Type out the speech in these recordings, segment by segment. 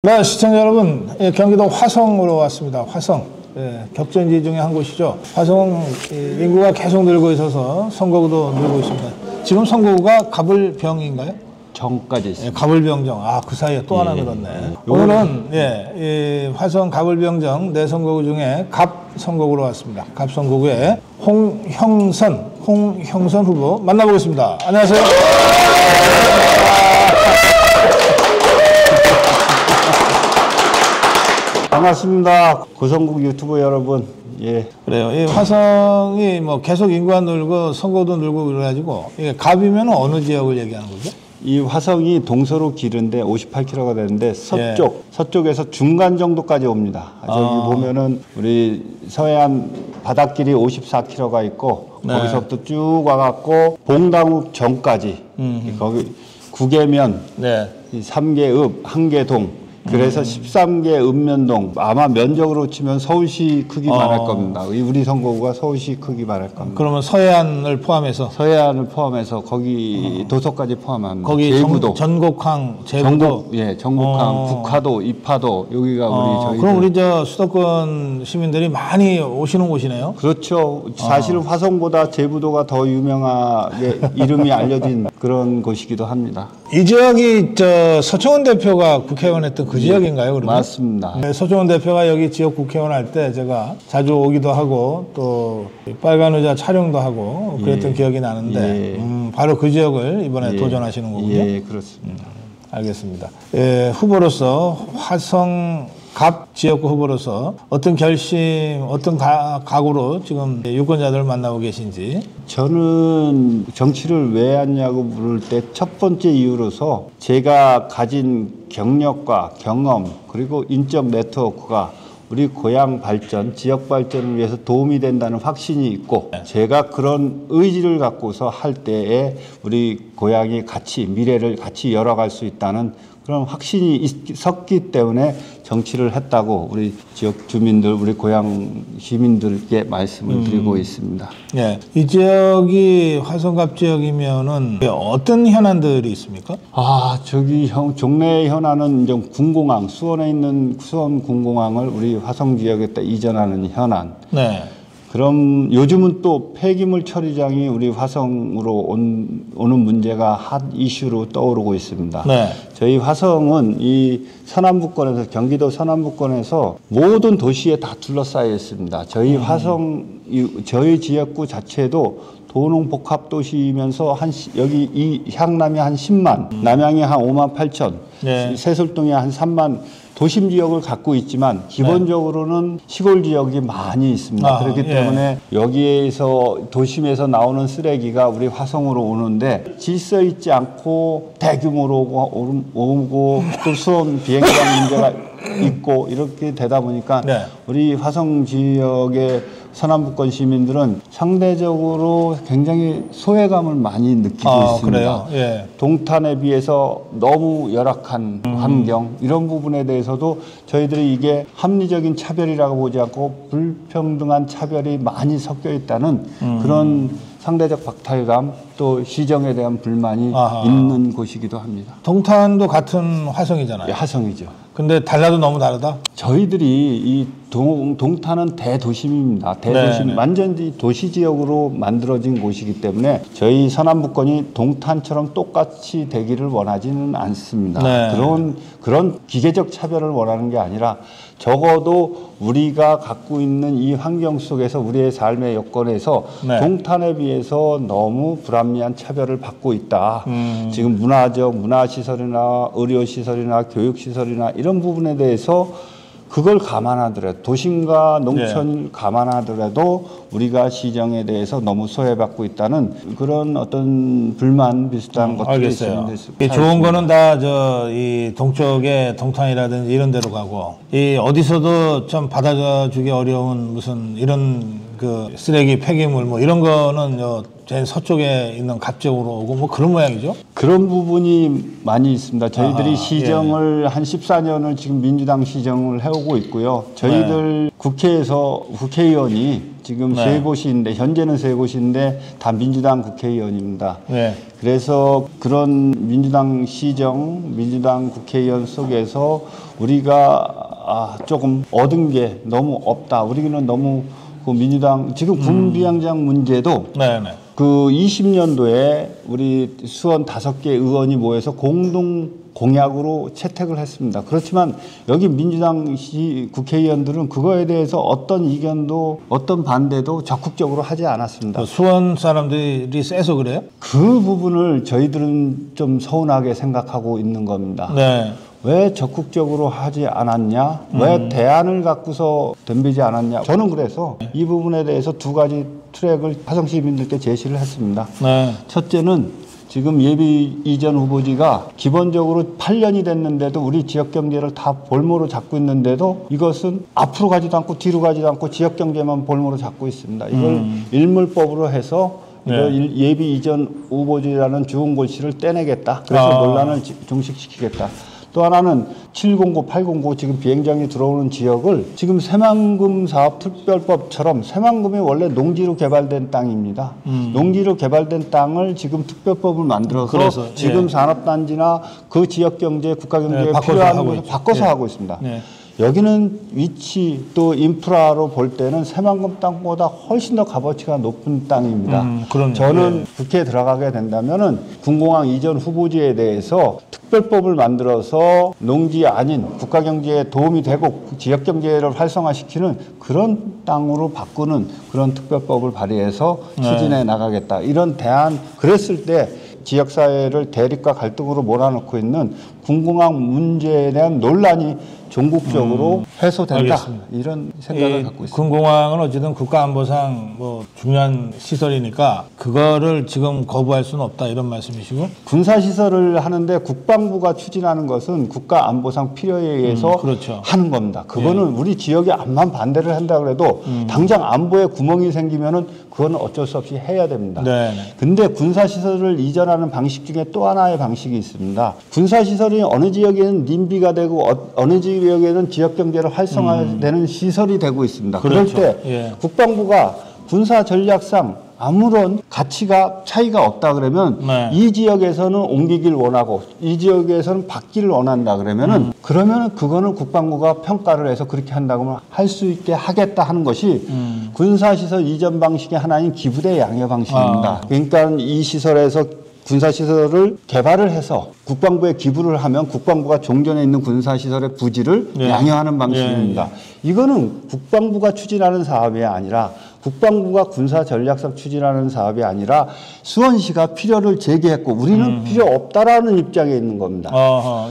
네, 시청자 여러분, 예, 경기도 화성으로 왔습니다. 화성, 예, 격전지 중에 한 곳이죠. 화성 인구가 계속 늘고 있어서 선거구도 늘고 있습니다. 지금 선거구가 갑을병인가요? 정까지 있습니다. 예, 갑을병정. 아, 그 사이에 또 하나 늘었네. 오늘은 이 화성 갑을병정 네 선거구 중에 갑 선거구로 왔습니다. 갑 선거구에 홍형선 후보 만나보겠습니다. 안녕하세요. 반갑습니다. 고성국 유튜브 여러분. 예. 그래요. 이 화성이 뭐 계속 인구가 늘고 선거도 늘고 그래가지고 이게 갑이면 어느 지역을 얘기하는 거죠? 이 화성이 동서로 길은데 58km가 되는데 서쪽에서 중간 정도까지 옵니다. 저기 보면은 우리 서해안 바닷길이 54km가 있고 네. 거기서부터 쭉 와갖고 봉당욱 전까지 거기 구계면, 네. 3계읍, 한계동 그래서 13개 읍면동 아마 면적으로 치면 서울시 크기만 할 겁니다. 우리 선거구가 서울시 크기만 할 겁니다. 그러면 서해안을 포함해서 서해안을 포함해서 거기 도서까지 포함합니다. 거기 제부도, 전곡항, 제부도, 전곡항, 북하도, 이파도 여기가 우리 저희. 그럼 우리 저 수도권 시민들이 많이 오시는 곳이네요. 그렇죠. 사실은 화성보다 제부도가 더 유명하게 이름이 알려진 그런 곳이기도 합니다. 이 지역이 저 서청원 대표가 국회의원 했던 그 지역인가요? 그러면? 맞습니다. 네, 서청원 대표가 여기 지역 국회의원 할 때 제가 자주 오기도 하고 또 빨간 의자 촬영도 하고 그랬던 기억이 나는데 바로 그 지역을 이번에 도전하시는 거군요. 예, 그렇습니다. 알겠습니다. 예, 후보로서 화성 갑 지역구 후보로서 어떤 결심, 어떤 각오로 지금 유권자들을 만나고 계신지. 저는 정치를 왜 하냐고 물을 때 첫 번째 이유로서 제가 가진 경력과 경험 그리고 인적 네트워크가 우리 고향 발전, 지역 발전을 위해서 도움이 된다는 확신이 있고 제가 그런 의지를 갖고서 할 때에 우리 고향이 같이 미래를 같이 열어갈 수 있다는 그런 확신이 있었기 때문에 정치를 했다고 우리 지역 주민들, 우리 고향 시민들께 말씀을 드리고 있습니다. 예, 이 지역이 화성갑 지역이면은 어떤 현안들이 있습니까? 저기 종래 현안은 이제 군공항, 수원에 있는 수원 군공항을 우리 화성 지역에다 이전하는 현안. 네. 그럼 요즘은 또 폐기물 처리장이 우리 화성으로 오는 문제가 핫 이슈로 떠오르고 있습니다. 네. 저희 화성은 이 서남부권에서 경기도 서남부권에서 모든 도시에 다 둘러싸여 있습니다. 저희 저희 지역구 자체도 도농복합도시이면서 여기 이 향남이 한 10만, 남양이 한 5만 8천, 세술동이 한 3만 도심 지역을 갖고 있지만 기본적으로는 시골 지역이 많이 있습니다. 그렇기 때문에 여기에서 도심에서 나오는 쓰레기가 우리 화성으로 오는데 질서 있지 않고 대규모로 오고 또 수원 비행장 문제가 있고 이렇게 되다 보니까 우리 화성 지역의 서남부권 시민들은 상대적으로 굉장히 소외감을 많이 느끼고 있습니다. 그래요? 예. 동탄에 비해서 너무 열악한 환경 이런 부분에 대해서도 저희들이 이게 합리적인 차별이라고 보지 않고 불평등한 차별이 많이 섞여 있다는 그런 상대적 박탈감 또 시정에 대한 불만이 있는 곳이기도 합니다. 동탄도 같은 화성이잖아요. 화성이죠. 근데 달라도 너무 다르다? 저희들이 이 동탄은 대도심입니다. 대도심, 완전히 도시지역으로 만들어진 곳이기 때문에 저희 서남부권이 동탄처럼 똑같이 되기를 원하지는 않습니다. 그런 기계적 차별을 원하는 게 아니라 적어도 우리가 갖고 있는 이 환경 속에서 우리의 삶의 여건에서 동탄에 비해서 너무 불합리한 차별을 받고 있다. 지금 문화시설이나 의료시설이나 교육시설이나 이런 부분에 대해서 그걸 감안하더라도 도심과 농촌을 감안하더라도 우리가 시정에 대해서 너무 소외받고 있다는 그런 어떤 불만 비슷한 것들이 있습니다. 좋은 거는 다 이 동쪽에 동탄이라든지 이런 데로 가고 이 어디서도 좀 받아주기 어려운 무슨 이런 그 쓰레기 폐기물 뭐 이런 거는 제일 서쪽에 있는 갑 지역으로 오고 뭐 그런 모양이죠. 그런 부분이 많이 있습니다. 저희들이 아하, 시정을 한 14년을 지금 민주당 시정을 해오고 있고요. 저희들 국회에서 국회의원이 지금 네. 세 곳인데 현재는 세 곳인데 다 민주당 국회의원입니다. 네. 그래서 그런 민주당 시정, 민주당 국회의원 속에서 우리가 조금 얻은 게 너무 없다. 우리는 너무 그 민주당 지금 군비양장 문제도 네네. 그 20년도에 우리 수원 5개 의원이 모여서 공동 공약으로 채택을 했습니다. 그렇지만 여기 민주당 국회의원들은 그거에 대해서 어떤 이견도 어떤 반대도 적극적으로 하지 않았습니다. 그 수원 사람들이 세서 그래요? 그 부분을 저희들은 좀 서운하게 생각하고 있는 겁니다. 네. 왜 적극적으로 하지 않았냐? 왜 대안을 갖고서 덤비지 않았냐? 저는 그래서 이 부분에 대해서 두 가지 트랙을 화성 시민들께 제시를 했습니다. 네. 첫째는 지금 예비 이전 후보지가 기본적으로 8년이 됐는데도 우리 지역 경제를 다 볼모로 잡고 있는데도 이것은 앞으로 가지도 않고 뒤로 가지도 않고 지역 경제만 볼모로 잡고 있습니다. 이걸 일물법으로 해서 이걸 예비 이전 후보지라는 좋은 골씨를 떼내겠다. 그래서 논란을 종식시키겠다. 또 하나는 709, 809 지금 비행장이 들어오는 지역을 지금 새만금 사업 특별법처럼 새만금이 원래 농지로 개발된 땅입니다. 농지로 개발된 땅을 지금 특별법을 만들어서 그래서, 지금 산업단지나 그 지역 경제, 국가 경제에 필요한 것을 바꿔서 하고 있습니다. 여기는 위치 또 인프라로 볼 때는 새만금 땅보다 훨씬 더 값어치가 높은 땅입니다. 저는 국회에 들어가게 된다면은 군공항 이전 후보지에 대해서 특별법을 만들어서 농지 아닌 국가 경제에 도움이 되고 지역 경제를 활성화시키는 그런 땅으로 바꾸는 그런 특별법을 발의해서 추진해 나가겠다. 이런 대안 그랬을 때 지역사회를 대립과 갈등으로 몰아넣고 있는 군공항 문제에 대한 논란이 전국적으로 해소된다. 알겠습니다. 이런 생각을 갖고 있습니다. 군공항은 어쨌든 국가안보상 뭐 중요한 시설이니까 그거를 지금 거부할 수는 없다 이런 말씀이시고 군사시설을 하는데 국방부가 추진하는 것은 국가안보상 필요에 의해서 그렇죠. 하는 겁니다. 그거는 우리 지역에 암만 반대를 한다 그래도 당장 안보에 구멍이 생기면은 그건 어쩔 수 없이 해야 됩니다. 근데 군사시설을 이전하는 방식 중에 또 하나의 방식이 있습니다. 군사시설이 어느 지역에는 님비가 되고 어느 지역에는 지역 경제를 활성화되는 시설이 되고 있습니다. 그렇죠. 그럴 때 국방부가 군사 전략상 아무런 가치가 차이가 없다 그러면 이 지역에서는 옮기길 원하고 이 지역에서는 받기를 원한다 그러면은 그러면은 그거는 국방부가 평가를 해서 그렇게 한다고 할 수 있게 하겠다 하는 것이 군사시설 이전 방식의 하나인 기부대 양여 방식입니다. 그러니까 이 시설에서 군사시설을 개발을 해서 국방부에 기부를 하면 국방부가 종전에 있는 군사시설의 부지를 양여하는 방식입니다. 이거는 국방부가 추진하는 사업이 아니라 국방부가 군사전략상 추진하는 사업이 아니라 수원시가 필요를 제기했고 우리는 필요 없다라는 입장에 있는 겁니다.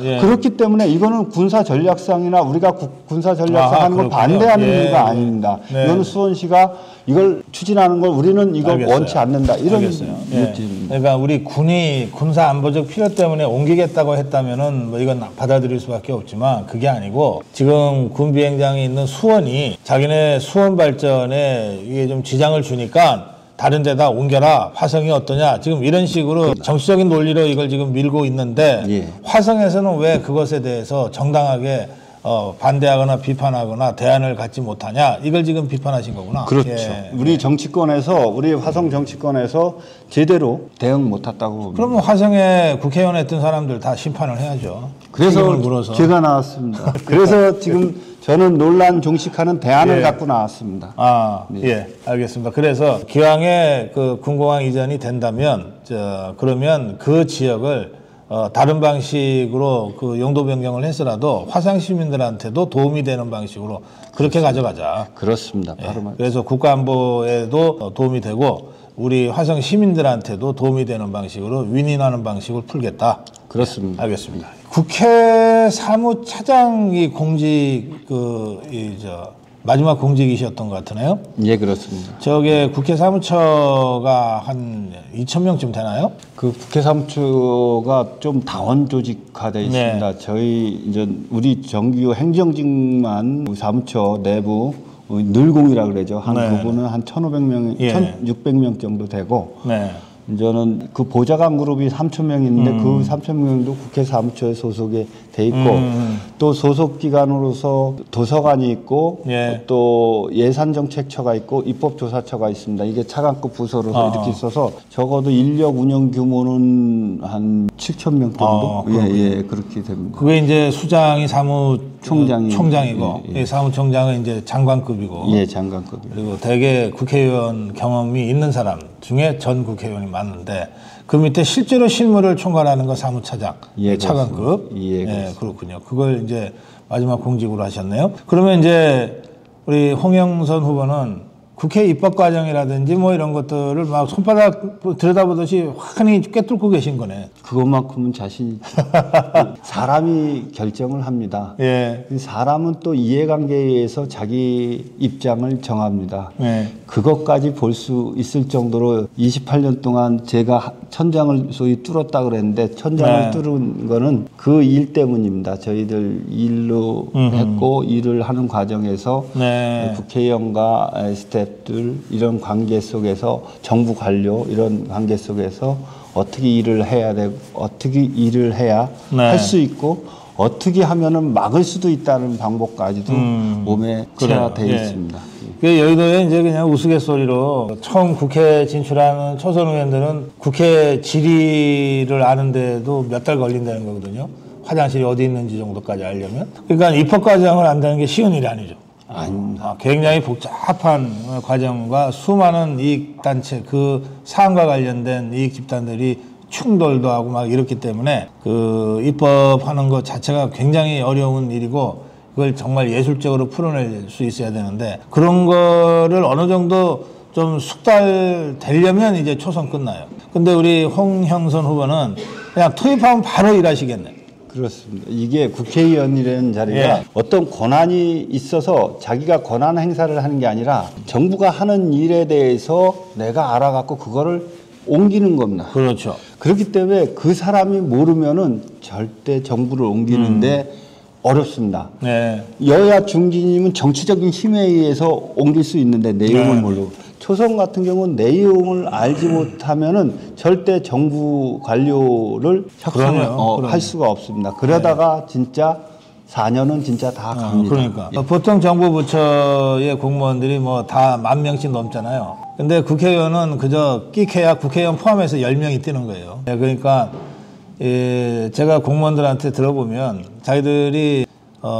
그렇기 때문에 이거는 군사전략상이나 우리가 군사전략상 하는 걸 반대하는 이유가 아닙니다. 이거는 수원시가 이걸 추진하는 걸 우리는 이걸 원치 않는다. 이런 입장입니다. 그러니까 우리 군이 군사 안보적 필요 때문에 옮기겠다고 했다면은 뭐 이건 받아들일 수밖에 없지만 그게 아니고 지금 군 비행장이 있는 수원이 자기네 수원 발전에 이게 좀 지장을 주니까 다른 데다 옮겨라. 화성이 어떠냐. 지금 이런 식으로 정치적인 논리로 이걸 지금 밀고 있는데 화성에서는 왜 그것에 대해서 정당하게 반대하거나 비판하거나 대안을 갖지 못하냐 이걸 지금 비판하신 거구나. 그렇죠. 우리 정치권에서 우리 화성 정치권에서 제대로 대응 못했다고 봅니다. 그러면 화성에 국회의원 했던 사람들 다 심판을 해야죠. 그래서 제가 나왔습니다. 그래서 지금 저는 논란 종식하는 대안을 갖고 나왔습니다. 알겠습니다. 그래서 기왕에 그 군공항 이전이 된다면 그러면 그 지역을 다른 방식으로 그 용도 변경을 해서라도 화성 시민들한테도 도움이 되는 방식으로 그렇게 가져가자. 그렇습니다. 그래서 국가안보에도 도움이 되고 우리 화성 시민들한테도 도움이 되는 방식으로 윈윈하는 방식을 풀겠다. 그렇습니다. 알겠습니다. 국회 사무차장이 마지막 공직이셨던 것 같으네요. 예, 그렇습니다. 저게 국회 사무처가 한 2,000명쯤 되나요? 그 국회 사무처가 좀 다원 조직화되어 있습니다. 저희 이제 우리 정규 행정직만 사무처 내부 늘공이라 그러죠. 한 네. 그분은 한 1,500명, 예. 1,600명 정도 되고 네. 저는 그 보좌관 그룹이 3,000명 있는데 그 3,000명도 국회 사무처에 소속에 돼 있고 또 소속 기관으로서 도서관이 있고 예. 또 예산정책처가 있고 입법조사처가 있습니다. 이게 차관급 부서로서 이렇게 있어서 적어도 인력 운영 규모는 한 7,000명 정도 예, 그렇게 됩니다. 그게 이제 수장이 총장이고 예. 사무총장은 이제 장관급이고 예, 장관급이. 그리고 대개 국회의원 경험이 있는 사람 중에 전 국회의원이 많은데 그 밑에 실제로 실무를 총괄하는 거 사무차장, 예, 차관급. 예, 예, 그렇군요. 그걸 이제 마지막 공직으로 하셨네요. 그러면 이제 우리 홍영선 후보는 국회 입법 과정이라든지 뭐 이런 것들을 막 손바닥 들여다보듯이 환히 꿰뚫고 계신 거네. 그것만큼은 자신 있죠. 사람이 결정을 합니다. 예. 사람은 또 이해관계에 의해서 자기 입장을 정합니다. 네. 그것까지 볼 수 있을 정도로 28년 동안 제가 천장을 소위 뚫었다 그랬는데 천장을 네. 뚫은 거는 그 일 때문입니다. 저희들 일로 했고 일을 하는 과정에서 네. 국회의원과 스태프들 이런 관계 속에서 정부 관료 이런 관계 속에서 어떻게 일을 해야 되고 어떻게 일을 해야 네. 할 수 있고 어떻게 하면은 막을 수도 있다는 방법까지도 몸에 체화되어 예. 있습니다. 그 여의도에 이제 그냥 우스갯소리로 처음 국회 진출하는 초선 의원들은 국회 지리를 아는데도 몇 달 걸린다는 거거든요. 화장실이 어디 있는지 정도까지 알려면. 그러니까 입법 과정을 안다는 게 쉬운 일이 아니죠. 굉장히 복잡한 과정과 수많은 이익단체, 그 사안과 관련된 이익 집단들이 충돌도 하고 막 이렇기 때문에 그 입법하는 것 자체가 굉장히 어려운 일이고 그걸 정말 예술적으로 풀어낼 수 있어야 되는데 그런 거를 어느 정도 좀 숙달되려면 이제 초선 끝나요. 근데 우리 홍형선 후보는 그냥 투입하면 바로 일하시겠네. 그렇습니다. 이게 국회의원이라는 자리가 예. 어떤 권한이 있어서 자기가 권한 행사를 하는 게 아니라 정부가 하는 일에 대해서 내가 알아갖고 그거를 옮기는 겁니다. 그렇죠. 그렇기 때문에 그 사람이 모르면은 절대 정부를 옮기는데 어렵습니다. 네. 여야 중진이면 정치적인 힘에 의해서 옮길 수 있는데 내용을 네. 모르고 초선 같은 경우는 내용을 알지 못하면은 절대 정부 관료를 할 수가 없습니다. 그러다가 진짜 4년은 진짜 다 갑니다. 그러니까 보통 정부 부처의 공무원들이 뭐 다 10,000명씩 넘잖아요. 근데 국회의원은 그저 끼케야 국회의원 포함해서 10명이 뛰는 거예요. 그러니까 제가 공무원들한테 들어보면 자기들이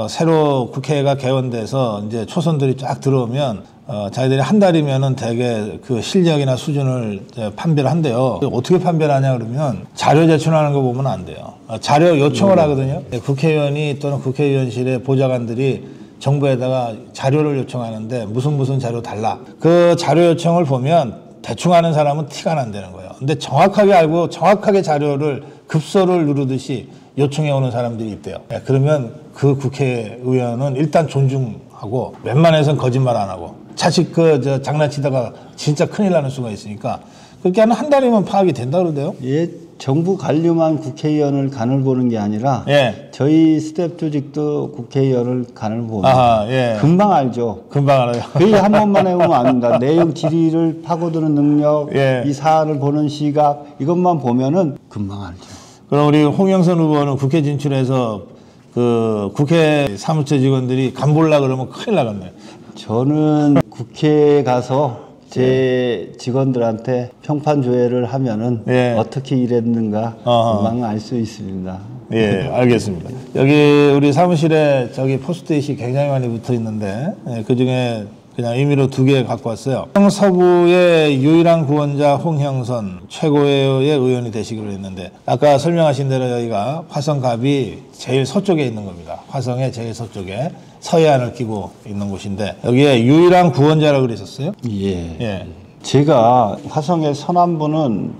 새로 국회가 개원돼서 이제 초선들이 쫙 들어오면 자기들이 한 달이면은 대개 그 실력이나 수준을 판별을 한대요. 어떻게 판별하냐 그러면 자료 제출하는 거 보면 안 돼요. 자료 요청을 하거든요. 국회의원이 또는 국회의원실의 보좌관들이 정부에다가 자료를 요청하는데 무슨 자료 달라. 그 자료 요청을 보면 대충 아는 사람은 티가 난다는 거예요. 근데 정확하게 알고 정확하게 자료를 급소를 누르듯이 요청해 오는 사람들이 있대요. 그러면 그 국회의원은 일단 존중하고 웬만해서는 거짓말 안 하고 자칫 장난치다가 진짜 큰일 나는 수가 있으니까 그렇게 한 달이면 파악이 된다 그러대요. 예, 정부 관료만 국회의원을 간을 보는 게 아니라 예. 저희 스텝 조직도 국회의원을 간을 봅니다. 아하, 예. 금방 알죠. 금방 알아요. 회의 한 번만 해보면 압니다. 내용 질의를 파고드는 능력, 예. 이 사안을 보는 시각 이것만 보면은 금방 알죠. 그럼 우리 홍영선 후보는 국회 진출해서 그 국회 사무처 직원들이 간 볼라 그러면 큰일 나겠네요. 저는 국회에 가서 제 직원들한테 평판 조회를 하면은 예. 어떻게 일했는가 금방 알 수 있습니다. 예, 알겠습니다. 여기 우리 사무실에 저기 포스트잇이 굉장히 많이 붙어 있는데 그 중에 그냥 임의로 2개 갖고 왔어요. 서부의 유일한 구원자 홍형선 최고의 의원이 되시기로 했는데 아까 설명하신 대로 여기가 화성갑이 제일 서쪽에 있는 겁니다. 화성의 제일 서쪽에 서해안을 끼고 있는 곳인데 여기에 유일한 구원자라고 그랬었어요? 예. 예. 제가 화성의 서남부는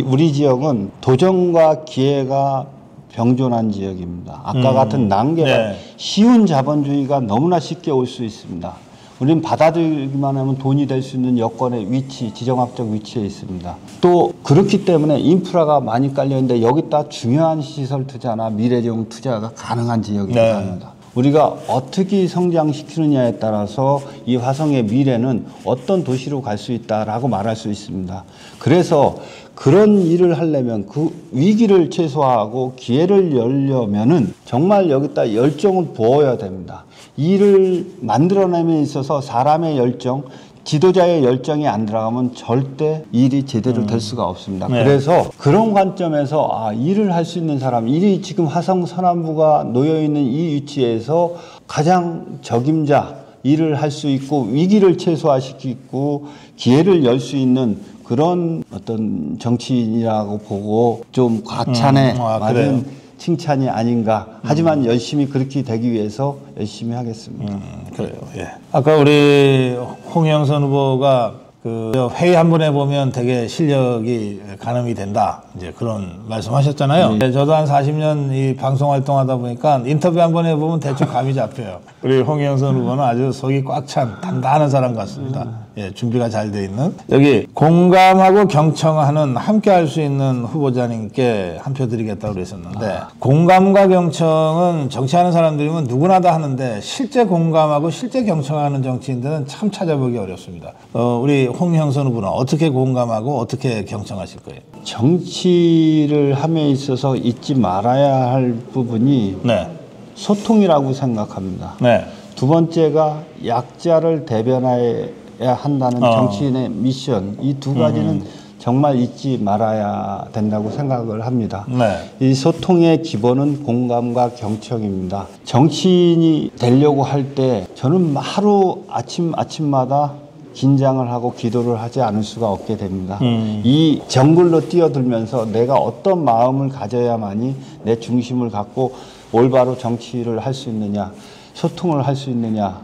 우리 지역은 도전과 기회가 병존한 지역입니다. 아까 같은 난개가 네. 쉬운 자본주의가 너무나 쉽게 올 수 있습니다. 우리는 받아들이기만 하면 돈이 될 수 있는 여건의 위치, 지정학적 위치에 있습니다. 또 그렇기 때문에 인프라가 많이 깔려 있는데 여기다 중요한 시설 투자나 미래적 투자가 가능한 지역이기도 합니다. 우리가 어떻게 성장시키느냐에 따라서 이 화성의 미래는 어떤 도시로 갈 수 있다라고 말할 수 있습니다. 그래서 그런 일을 하려면 그 위기를 최소화하고 기회를 열려면은 정말 여기다 열정을 부어야 됩니다. 일을 만들어내는 데 있어서 사람의 열정, 지도자의 열정이 안 들어가면 절대 일이 제대로 될 수가 없습니다. 네. 그래서 그런 관점에서 일을 할 수 있는 사람, 일이 지금 화성 선안부가 놓여 있는 이 위치에서 가장 적임자, 일을 할 수 있고 위기를 최소화시키고 기회를 열 수 있는 그런 어떤 정치인이라고 보고 좀 과찬에 맞은 칭찬이 아닌가. 하지만 열심히 그렇게 되기 위해서 열심히 하겠습니다. 그래요. 예. 아까 우리 홍영선 후보가 그 회의 한 번에 보면 되게 실력이 가늠이 된다. 이제 그런 말씀하셨잖아요. 네. 저도 한 40년 이 방송 활동하다 보니까 인터뷰 한 번 해보면 대충 감이 잡혀요. 우리 홍영선 후보는 아주 속이 꽉 찬 단단한 사람 같습니다. 예, 준비가 잘 돼 있는. 여기 공감하고 경청하는 함께 할 수 있는 후보자님께 한 표 드리겠다고 그랬었는데 공감과 경청은 정치하는 사람들이면 누구나 다 하는데 실제 공감하고 실제 경청하는 정치인들은 참 찾아보기 어렵습니다. 우리 홍영선 후보는 어떻게 공감하고 어떻게 경청하실 거예요? 정치를 함에 있어서 잊지 말아야 할 부분이 네. 소통이라고 생각합니다. 네. 두 번째가 약자를 대변해야 한다는 정치인의 미션, 이 두 가지는 정말 잊지 말아야 된다고 생각을 합니다. 네. 이 소통의 기본은 공감과 경청입니다. 정치인이 되려고 할 때 저는 하루 아침마다 긴장을 하고 기도를 하지 않을 수가 없게 됩니다. 이 정글로 뛰어들면서 내가 어떤 마음을 가져야만이 내 중심을 갖고 올바로 정치를 할 수 있느냐, 소통을 할 수 있느냐.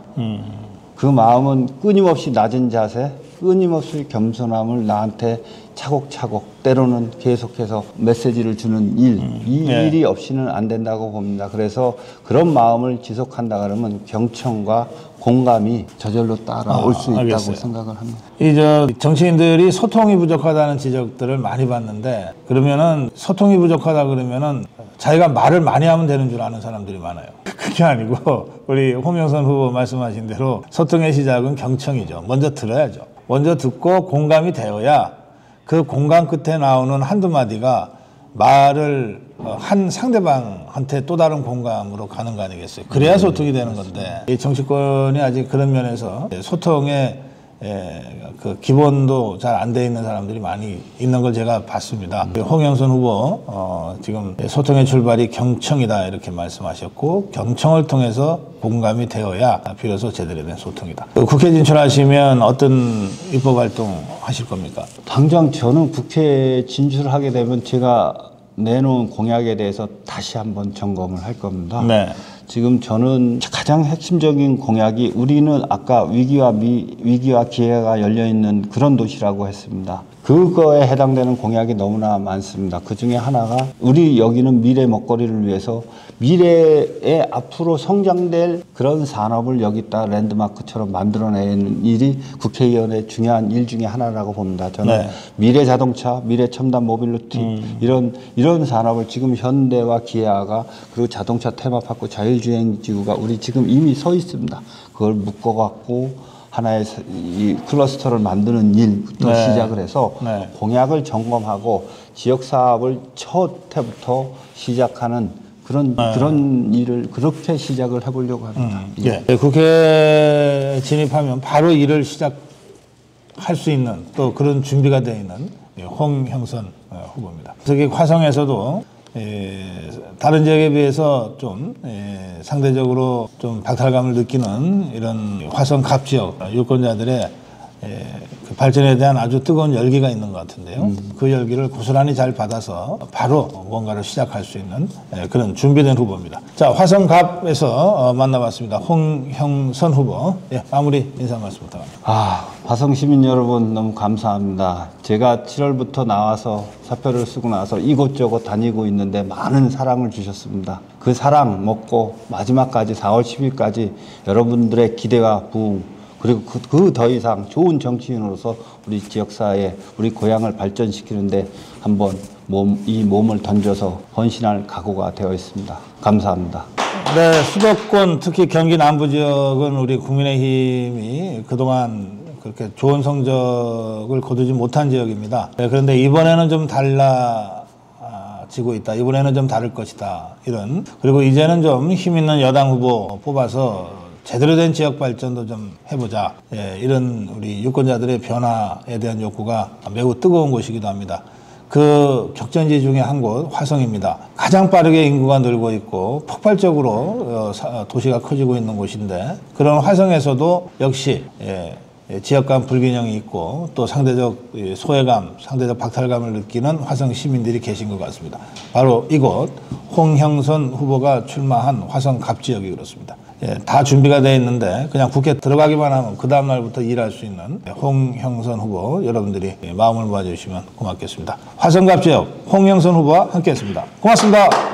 그 마음은 끊임없이 낮은 자세, 끊임없이 겸손함을 나한테 차곡차곡 때로는 계속해서 메시지를 주는 일, 이 네. 일이 없이는 안 된다고 봅니다. 그래서 그런 마음을 지속한다 그러면 경청과 공감이 저절로 따라올 수 있다고 알겠어요. 생각을 합니다. 정치인들이 소통이 부족하다는 지적들을 많이 받는데 그러면은 소통이 부족하다 그러면은 자기가 말을 많이 하면 되는 줄 아는 사람들이 많아요. 그게 아니고 우리 홍영선 후보 말씀하신 대로 소통의 시작은 경청이죠. 먼저 들어야죠. 먼저 듣고 공감이 되어야 그 공감 끝에 나오는 한두 마디가 말을 한 상대방한테 또 다른 공감으로 가는 거 아니겠어요? 그래야 소통이 되는 건데 이 정치권이 아직 그런 면에서 소통의 그 기본도 잘 안 돼 있는 사람들이 많이 있는 걸 제가 봤습니다. 홍영선 후보 지금 소통의 출발이 경청이다 이렇게 말씀하셨고 경청을 통해서 공감이 되어야 비로소 제대로 된 소통이다. 국회 진출하시면 어떤 입법 활동 하실 겁니까? 당장 저는 국회에 진출하게 되면 제가 내놓은 공약에 대해서 다시 한번 점검을 할 겁니다. 네. 지금 저는 가장 핵심적인 공약이 우리는 아까 위기와 기회가 열려있는 그런 도시라고 했습니다. 그거에 해당되는 공약이 너무나 많습니다. 그 중에 하나가 우리 여기는 미래 먹거리를 위해서 미래에 앞으로 성장될 그런 산업을 여기다 랜드마크처럼 만들어내는 일이 국회의원의 중요한 일 중에 하나라고 봅니다. 저는 네. 미래 자동차, 미래 첨단 모빌리티 이런 산업을 지금 현대와 기아가 그리고 자동차 테마파크 자율주행지구가 우리 지금 이미 서 있습니다. 그걸 묶어갖고 하나의 이 클러스터를 만드는 일부터 네. 시작을 해서 네. 공약을 점검하고 지역 사업을 첫 해부터 시작하는 그런 일을 그렇게 시작을 해보려고 합니다. 예. 국회 진입하면 바로 일을 시작할 수 있는 또 그런 준비가 되어 있는 홍형선 후보입니다. 특히 화성에서도 다른 지역에 비해서 좀 상대적으로 좀 박탈감을 느끼는 이런 화성 갑 지역 유권자들의 그 발전에 대한 아주 뜨거운 열기가 있는 것 같은데요. 그 열기를 고스란히 잘 받아서 바로 뭔가를 시작할 수 있는 그런 준비된 후보입니다. 자, 화성 갑에서 만나봤습니다. 홍형선 후보. 예, 마무리 인사 말씀 부탁합니다. 화성 시민 여러분 너무 감사합니다. 제가 7월부터 나와서 사표를 쓰고 나서 이곳저곳 다니고 있는데 많은 사랑을 주셨습니다. 그 사랑 먹고 마지막까지 4월 10일까지 여러분들의 기대와 부응 그리고 그 더 이상 좋은 정치인으로서 우리 지역사회, 우리 고향을 발전시키는데 한번 이 몸을 던져서 헌신할 각오가 되어 있습니다. 감사합니다. 네, 수도권 특히 경기 남부 지역은 우리 국민의힘이 그동안 그렇게 좋은 성적을 거두지 못한 지역입니다. 네, 그런데 이번에는 좀 달라지고 있다. 이번에는 좀 다를 것이다. 이런. 그리고 이제는 좀 힘 있는 여당 후보 뽑아서 제대로 된 지역 발전도 좀 해보자. 예, 이런 우리 유권자들의 변화에 대한 욕구가 매우 뜨거운 곳이기도 합니다. 그 격전지 중에 한 곳 화성입니다. 가장 빠르게 인구가 늘고 있고 폭발적으로 도시가 커지고 있는 곳인데 그런 화성에서도 역시 지역 간 불균형이 있고 또 상대적 소외감, 상대적 박탈감을 느끼는 화성 시민들이 계신 것 같습니다. 바로 이곳 홍형선 후보가 출마한 화성 갑지역이 그렇습니다. 다 준비가 되어 있는데 그냥 국회 들어가기만 하면 그 다음 날부터 일할 수 있는 홍형선 후보 여러분들이 마음을 모아주시면 고맙겠습니다. 화성 갑지역 홍형선 후보와 함께했습니다. 고맙습니다.